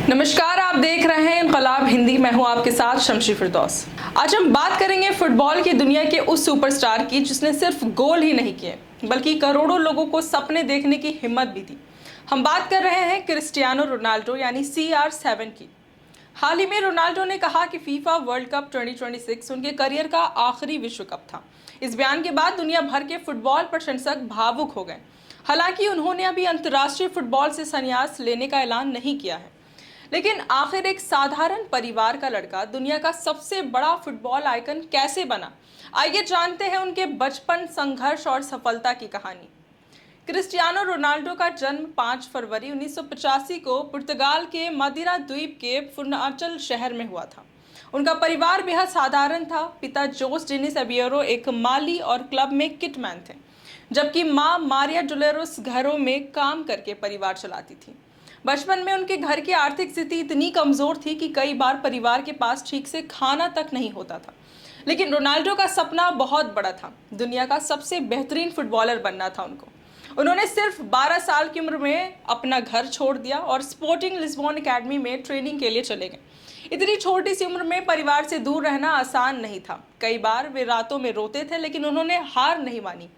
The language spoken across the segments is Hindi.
नमस्कार, आप देख रहे हैं इनकलाब हिंदी। मैं हूं आपके साथ शमशी फिरदौस। आज हम बात करेंगे फुटबॉल की दुनिया के उस सुपरस्टार की जिसने सिर्फ गोल ही नहीं किए बल्कि करोड़ों लोगों को सपने देखने की हिम्मत भी दी। हम बात कर रहे हैं क्रिस्टियानो रोनाल्डो यानी CR7 की। हाल ही में रोनाल्डो ने कहा कि फीफा वर्ल्ड कप 2026 उनके करियर का आखिरी विश्व कप था। इस बयान के बाद दुनिया भर के फुटबॉल प्रशंसक भावुक हो गए। हालांकि उन्होंने अभी अंतर्राष्ट्रीय फुटबॉल से संन्यास लेने का ऐलान नहीं किया है, लेकिन आखिर एक साधारण परिवार का लड़का दुनिया का सबसे बड़ा फुटबॉल आइकन कैसे बना? आइए जानते हैं उनके बचपन, संघर्ष और सफलता की कहानी। क्रिस्टियानो रोनाल्डो का जन्म 5 फरवरी 1985 को पुर्तगाल के मदिरा द्वीप के फुर्नाचल शहर में हुआ था। उनका परिवार बेहद साधारण था। पिता जोस डेनिस एबियरो एक माली और क्लब में किटमैन थे, जबकि मां मारिया डोलेरोस घरों में काम करके परिवार चलाती थी। बचपन में उनके घर की आर्थिक स्थिति इतनी कमजोर थी कि कई बार परिवार के पास ठीक से खाना तक नहीं होता था। लेकिन रोनाल्डो का सपना बहुत बड़ा था। दुनिया का सबसे बेहतरीन फुटबॉलर बनना था उन्होंने सिर्फ 12 साल की उम्र में अपना घर छोड़ दिया और स्पोर्टिंग लिस्बन एकेडमी में ट्रेनिंग के लिए चले गए। इतनी छोटी सी उम्र में परिवार से दूर रहना आसान नहीं था। कई बार वे रातों में रोते थे, लेकिन उन्होंने हार नहीं मानी।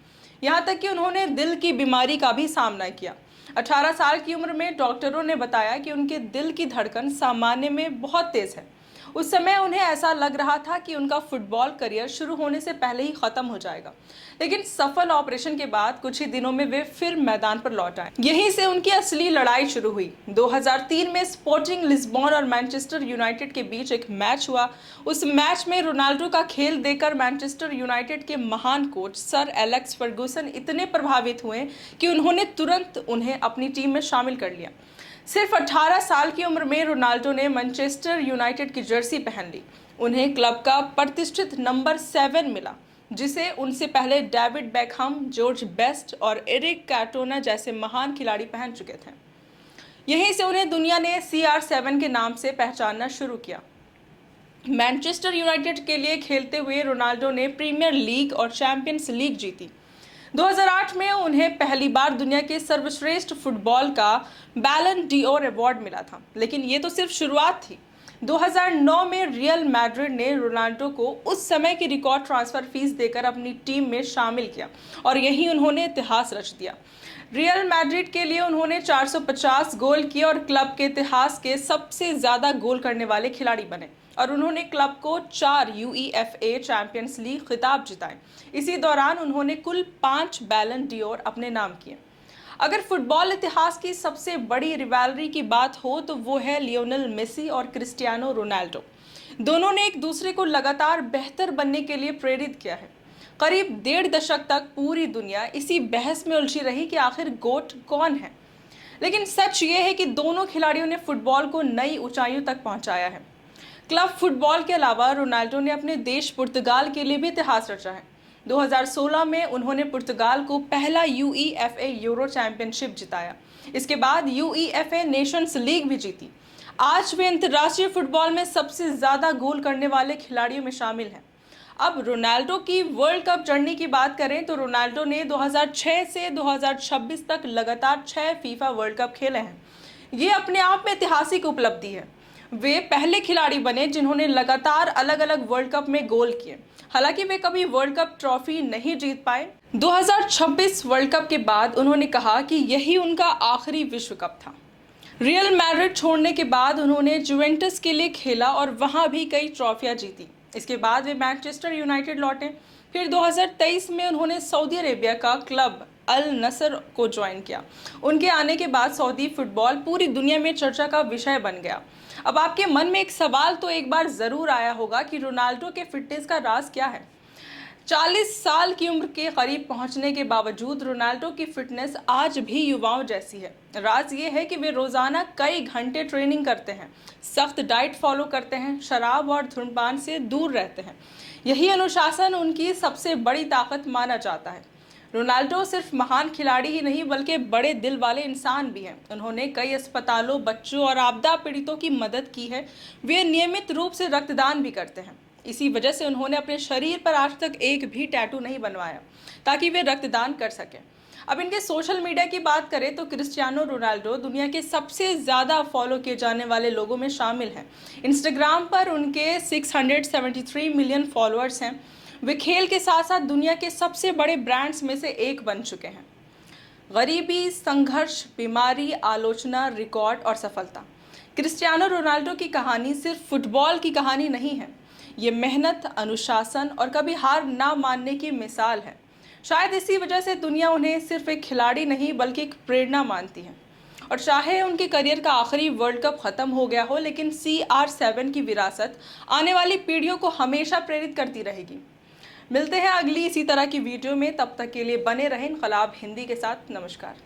यहाँ तक कि उन्होंने दिल की बीमारी का भी सामना किया। 18 साल की उम्र में डॉक्टरों ने बताया कि उनके दिल की धड़कन सामान्य में बहुत तेज है। उस समय उन्हें ऐसा लग रहा था कि उनका फुटबॉल करियर शुरू होने से पहले ही खत्म हो जाएगा। लेकिन सफल ऑपरेशन के बाद कुछ ही दिनों में वे फिर मैदान पर लौट आए। यहीं से उनकी असली लड़ाई शुरू हुई। 2003 में स्पोर्टिंग लिस्बन और मैनचेस्टर यूनाइटेड के बीच एक मैच हुआ। उस मैच में रोनाल्डो का खेल देखकर मैनचेस्टर यूनाइटेड के महान कोच सर एलेक्स फर्गूसन इतने प्रभावित हुए कि उन्होंने तुरंत उन्हें अपनी टीम में शामिल कर लिया। सिर्फ 18 साल की उम्र में रोनाल्डो ने मैनचेस्टर यूनाइटेड की जर्सी पहन ली। उन्हें क्लब का प्रतिष्ठित नंबर 7 मिला, जिसे उनसे पहले डेविड बेकहम, जॉर्ज बेस्ट और एरिक कैंटोना जैसे महान खिलाड़ी पहन चुके थे। यहीं से उन्हें दुनिया ने CR7 के नाम से पहचानना शुरू किया। मैनचेस्टर यूनाइटेड के लिए खेलते हुए रोनाल्डो ने प्रीमियर लीग और चैंपियंस लीग जीती। 2008 में उन्हें पहली बार दुनिया के सर्वश्रेष्ठ फुटबॉल का बैलन डी'ओर अवार्ड मिला था। लेकिन ये तो सिर्फ शुरुआत थी। 2009 में रियल मैड्रिड ने रोनाल्डो को उस समय की रिकॉर्ड ट्रांसफर फीस देकर अपनी टीम में शामिल किया और यही उन्होंने इतिहास रच दिया। रियल मैड्रिड के लिए उन्होंने 450 गोल किए और क्लब के इतिहास के सबसे ज्यादा गोल करने वाले खिलाड़ी बने और उन्होंने क्लब को 4 UEFA चैंपियंस लीग खिताब जिताए। इसी दौरान उन्होंने कुल 5 बैलन डी'ओर अपने नाम किए। अगर फुटबॉल इतिहास की सबसे बड़ी रिवैलरी की बात हो तो वो है लियोनेल मेसी और क्रिस्टियानो रोनाल्डो। दोनों ने एक दूसरे को लगातार बेहतर बनने के लिए प्रेरित किया है। करीब 1.5 दशक तक पूरी दुनिया इसी बहस में उलझी रही कि आखिर गोट कौन है। लेकिन सच ये है कि दोनों खिलाड़ियों ने फुटबॉल को नई ऊंचाइयों तक पहुंचाया है। क्लब फुटबॉल के अलावा रोनाल्डो ने अपने देश पुर्तगाल के लिए भी इतिहास रचा है। 2016 में उन्होंने पुर्तगाल को पहला UEFA यूरो चैंपियनशिप जिताया। इसके बाद UEFA नेशंस लीग भी जीती। आज वे अंतर्राष्ट्रीय फुटबॉल में सबसे ज्यादा गोल करने वाले खिलाड़ियों में शामिल हैं। अब रोनाल्डो की वर्ल्ड कप जर्नी की बात करें तो रोनाल्डो ने 2006 से 2026 तक लगातार 6 फीफा वर्ल्ड कप खेले हैं। ये अपने आप में ऐतिहासिक उपलब्धि है। वे पहले खिलाड़ी बने जिन्होंने लगातार अलग अलग वर्ल्ड कप में गोल किए। हालांकि वे कभी वर्ल्ड कप ट्रॉफी नहीं जीत पाए। 2026 वर्ल्ड कप के बाद उन्होंने कहा कि यही उनका आखिरी विश्व कप था। रियल मैड्रिड छोड़ने के बाद उन्होंने जुवेंटस के लिए खेला और वहां भी कई ट्रॉफियां जीती। इसके बाद वे मैनचेस्टर यूनाइटेड लौटे। फिर 2023 में उन्होंने सऊदी अरेबिया का क्लब अल नसर को ज्वाइन किया। उनके आने के बाद सऊदी फुटबॉल पूरी दुनिया में चर्चा का विषय बन गया। अब आपके मन में एक सवाल तो एक बार जरूर आया होगा कि रोनाल्डो के फिटनेस का राज क्या है। 40 साल की उम्र के करीब पहुंचने के बावजूद रोनाल्डो की फिटनेस आज भी युवाओं जैसी है। राज ये है कि वे रोजाना कई घंटे ट्रेनिंग करते हैं, सख्त डाइट फॉलो करते हैं, शराब और धूम्रपान से दूर रहते हैं। यही अनुशासन उनकी सबसे बड़ी ताकत माना जाता है। रोनाल्डो सिर्फ महान खिलाड़ी ही नहीं बल्कि बड़े दिल वाले इंसान भी हैं। उन्होंने कई अस्पतालों, बच्चों और आपदा पीड़ितों की मदद की है। वे नियमित रूप से रक्तदान भी करते हैं। इसी वजह से उन्होंने अपने शरीर पर आज तक एक भी टैटू नहीं बनवाया ताकि वे रक्तदान कर सकें। अब इनके सोशल मीडिया की बात करें तो क्रिस्टियानो रोनाल्डो दुनिया के सबसे ज़्यादा फॉलो किए जाने वाले लोगों में शामिल हैं। इंस्टाग्राम पर उनके 673 मिलियन फॉलोअर्स हैं। वे खेल के साथ साथ दुनिया के सबसे बड़े ब्रांड्स में से एक बन चुके हैं। गरीबी, संघर्ष, बीमारी, आलोचना, रिकॉर्ड और सफलता। क्रिस्टियानो रोनाल्डो की कहानी सिर्फ फुटबॉल की कहानी नहीं है। ये मेहनत, अनुशासन और कभी हार ना मानने की मिसाल है। शायद इसी वजह से दुनिया उन्हें सिर्फ एक खिलाड़ी नहीं बल्कि एक प्रेरणा मानती है। और चाहे उनके करियर का आखिरी वर्ल्ड कप खत्म हो गया हो, लेकिन CR7 की विरासत आने वाली पीढ़ियों को हमेशा प्रेरित करती रहेगी। मिलते हैं अगली इसी तरह की वीडियो में, तब तक के लिए बने रहें इनकलाब हिंदी के साथ। नमस्कार।